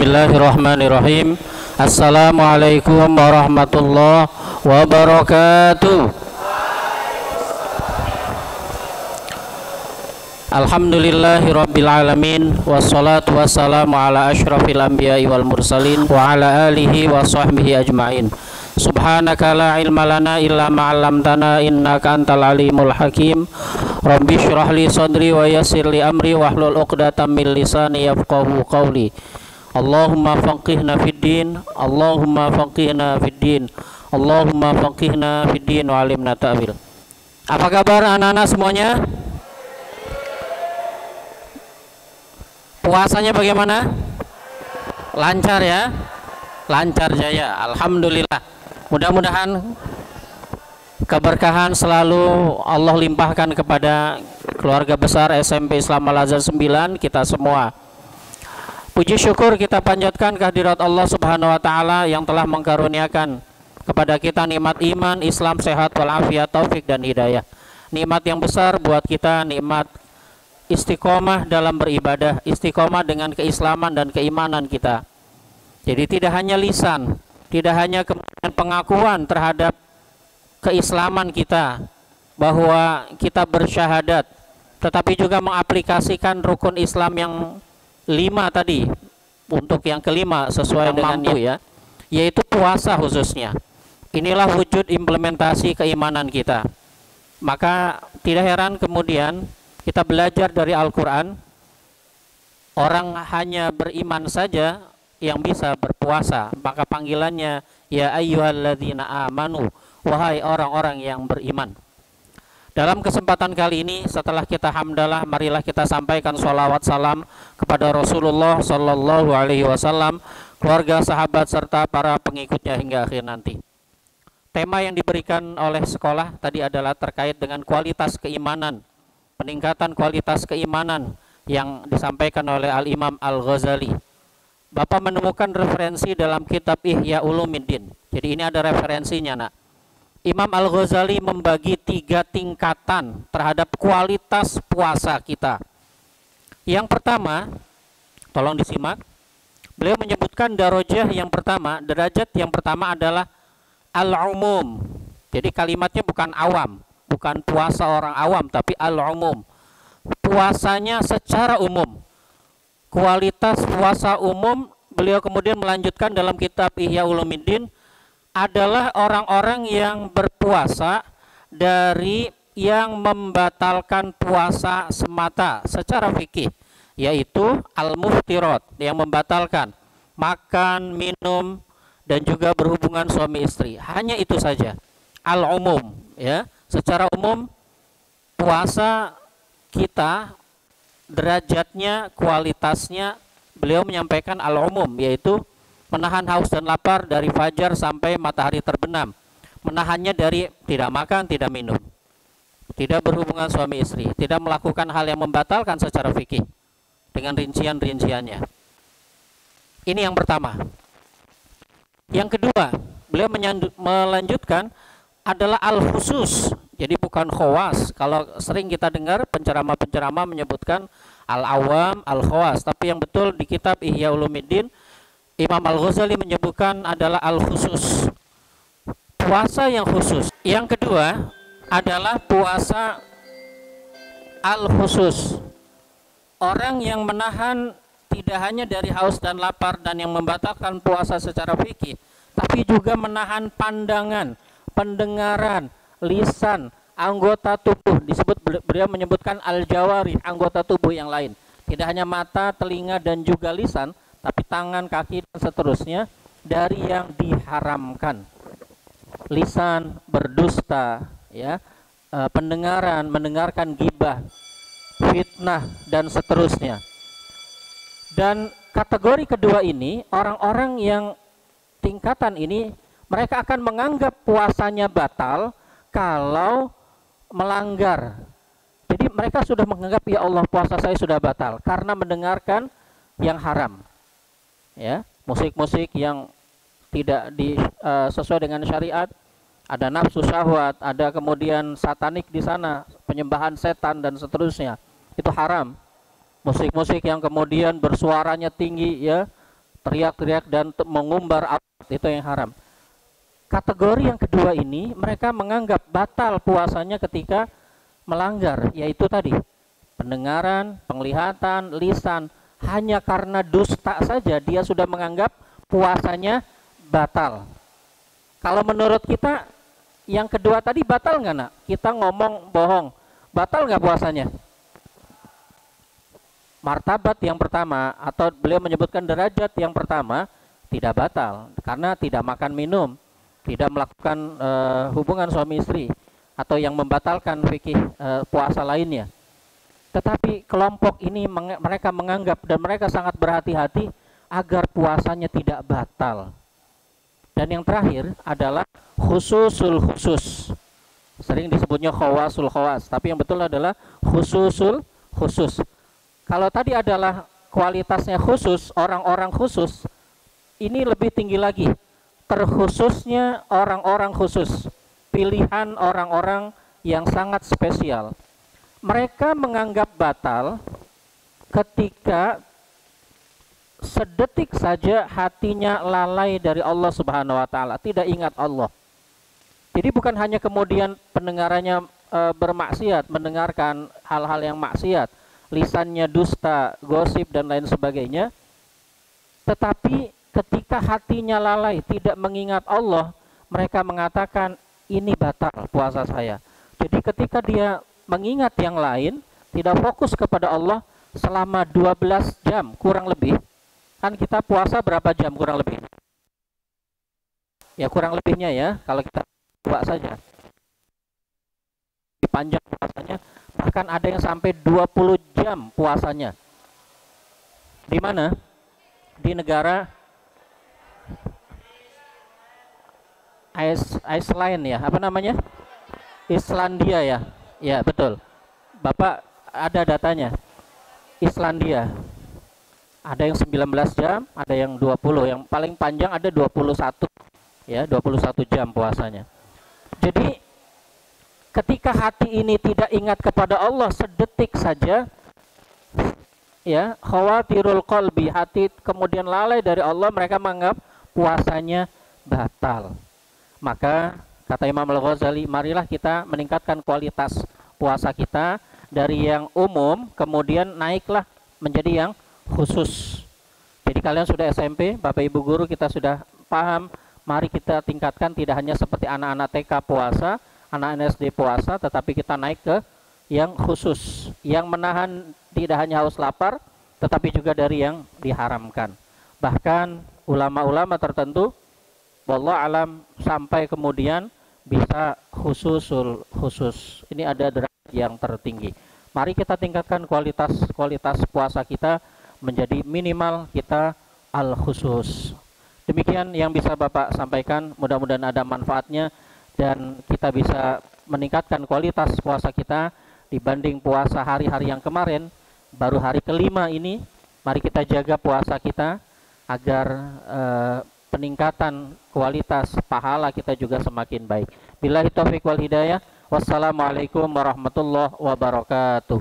Bismillahirrahmanirrahim. Assalamualaikum warahmatullahi wabarakatuh. Alhamdulillahirabbil alamin, wassalatu wassalamu ala asyrafil anbiya'i wal mursalin wa ala alihi wa sahbihi ajmain. Subhanaka la ilma lana illa ma 'allamtana innaka antal alimul hakim. Rabbi shrah li sadri wa yassir li amri wahlul 'uqdatam min lisani yafqahu qawli. Allahumma faqihna fid din, Allahumma faqihna fid din, Allahumma faqihna fid din wa 'allimna ta'wil. Apa kabar anak-anak semuanya? Puasanya bagaimana? Lancar ya? Lancar jaya, alhamdulillah. Mudah-mudahan keberkahan selalu Allah limpahkan kepada keluarga besar SMP Islam Al-Azhar 9 kita semua. Puji syukur kita panjatkan kehadirat Allah Subhanahu wa taala yang telah mengkaruniakan kepada kita nikmat iman, Islam, sehat walafiat, taufik dan hidayah. Nikmat yang besar buat kita, nikmat istiqomah dalam beribadah, istiqomah dengan keislaman dan keimanan kita. Jadi tidak hanya lisan, tidak hanya pengakuan terhadap keislaman kita bahwa kita bersyahadat, tetapi juga mengaplikasikan rukun Islam yang 5 tadi untuk yang kelima sesuai dengannya, yaitu puasa khususnya. Inilah wujud implementasi keimanan kita. Maka tidak heran kemudian kita belajar dari Al-Quran, orang hanya beriman saja yang bisa berpuasa. Maka panggilannya ya ayyuhalladzina amanu, wahai orang-orang yang beriman. Dalam kesempatan kali ini setelah kita hamdalah, marilah kita sampaikan sholawat salam kepada Rasulullah Sallallahu Alaihi Wasallam, keluarga, sahabat serta para pengikutnya hingga akhir nanti. Tema yang diberikan oleh sekolah tadi adalah terkait dengan kualitas keimanan, peningkatan kualitas keimanan yang disampaikan oleh Al-Imam Al-Ghazali. Bapak menemukan referensi dalam kitab Ihya Ulumuddin. Jadi ini ada referensinya, nak. Imam Al-Ghazali membagi 3 tingkatan terhadap kualitas puasa kita. Yang pertama, tolong disimak. Beliau menyebutkan darajah yang pertama, derajat yang pertama adalah al-umum. Jadi kalimatnya bukan awam, bukan puasa orang awam, tapi al-umum. Puasanya secara umum. Kualitas puasa umum, beliau kemudian melanjutkan dalam kitab Ihya Ulumuddin, adalah orang-orang yang berpuasa dari yang membatalkan puasa semata secara fikih, yaitu al-muftirat, yang membatalkan makan, minum, dan juga berhubungan suami istri. Hanya itu saja, al-umum, ya. Secara umum puasa kita derajatnya, kualitasnya, beliau menyampaikan al-umum, yaitu menahan haus dan lapar dari fajar sampai matahari terbenam, menahannya dari tidak makan, tidak minum, tidak berhubungan suami istri, tidak melakukan hal yang membatalkan secara fikih dengan rincian-rinciannya. Ini yang pertama. Yang kedua, beliau melanjutkan adalah al-khusus. Jadi bukan khawas. Kalau sering kita dengar penceramah-penceramah menyebutkan al-awam, al-khawas, tapi yang betul di kitab Ihya Ulumuddin, Imam Al-Ghazali menyebutkan adalah al-khusus, puasa yang khusus. Yang kedua adalah puasa al-khusus, orang yang menahan tidak hanya dari haus dan lapar dan yang membatalkan puasa secara fikih, tapi juga menahan pandangan, pendengaran, lisan, anggota tubuh. Disebut, beliau menyebutkan al-jawari, anggota tubuh yang lain. Tidak hanya mata, telinga dan juga lisan, tapi tangan, kaki dan seterusnya dari yang diharamkan. Lisan berdusta, ya, pendengaran mendengarkan gibah, fitnah dan seterusnya. Dan kategori kedua ini, orang-orang yang tingkatan ini, mereka akan menganggap puasanya batal kalau melanggar. Jadi mereka sudah menganggap, ya Allah, puasa saya sudah batal karena mendengarkan yang haram. Ya, musik-musik yang tidak sesuai dengan syariat, ada nafsu syahwat, ada kemudian satanik di sana, penyembahan setan dan seterusnya. Itu haram. Musik-musik yang kemudian bersuaranya tinggi, ya, teriak-teriak dan mengumbar aurat, itu yang haram. Kategori yang kedua ini mereka menganggap batal puasanya ketika melanggar, yaitu tadi pendengaran, penglihatan, lisan. Hanya karena dusta saja dia sudah menganggap puasanya batal. Kalau menurut kita yang kedua tadi batal nggak, nak? Kita ngomong bohong, batal nggak puasanya? Martabat yang pertama, atau beliau menyebutkan derajat yang pertama, tidak batal karena tidak makan minum, tidak melakukan hubungan suami istri, atau yang membatalkan fikih puasa lainnya. Tetapi kelompok ini mereka menganggap dan mereka sangat berhati-hati agar puasanya tidak batal. Dan yang terakhir adalah khususul khusus. Sering disebutnya khawasul khawas, tapi yang betul adalah khususul khusus. Kalau tadi adalah kualitasnya khusus, orang-orang khusus, ini lebih tinggi lagi. Terkhususnya orang-orang khusus, pilihan orang-orang yang sangat spesial. Mereka menganggap batal ketika sedetik saja hatinya lalai dari Allah Subhanahu wa taala, tidak ingat Allah. Jadi bukan hanya kemudian pendengarannya bermaksiat, mendengarkan hal-hal yang maksiat, lisannya dusta, gosip dan lain sebagainya, tetapi ketika hatinya lalai, tidak mengingat Allah, mereka mengatakan ini batal puasa saya. Jadi ketika dia mengingat yang lain, tidak fokus kepada Allah selama 12 jam kurang lebih. Kan kita puasa berapa jam kurang lebih? Ya kurang lebihnya ya, kalau kita buat saja. Panjang puasanya, bahkan ada yang sampai 20 jam puasanya. Di mana? Di negara Iceland ya, apa namanya? Islandia ya. Ya betul, Bapak ada datanya. Islandia ada yang 19 jam, ada yang 20, yang paling panjang ada 21 ya, 21 jam puasanya. Jadi ketika hati ini tidak ingat kepada Allah sedetik saja, ya, khawatirul qalbi, hati kemudian lalai dari Allah, mereka menganggap puasanya batal. Maka kata Imam Al-Ghazali, marilah kita meningkatkan kualitas puasa kita dari yang umum, kemudian naiklah menjadi yang khusus. Jadi kalian sudah SMP, Bapak Ibu guru, kita sudah paham, mari kita tingkatkan tidak hanya seperti anak-anak TK puasa, anak-anak SD puasa, tetapi kita naik ke yang khusus, yang menahan tidak hanya haus lapar, tetapi juga dari yang diharamkan. Bahkan ulama-ulama tertentu, wallah alam, sampai kemudian bisa khususul khusus. Ini ada derajat yang tertinggi. Mari kita tingkatkan kualitas puasa kita menjadi minimal kita al khusus. Demikian yang bisa Bapak sampaikan, mudah-mudahan ada manfaatnya dan kita bisa meningkatkan kualitas puasa kita dibanding puasa hari-hari yang kemarin. Baru hari kelima ini, mari kita jaga puasa kita agar peningkatan kualitas pahala kita juga semakin baik. Billahi taufiq wal hidayah. Wassalamualaikum warahmatullahi wabarakatuh.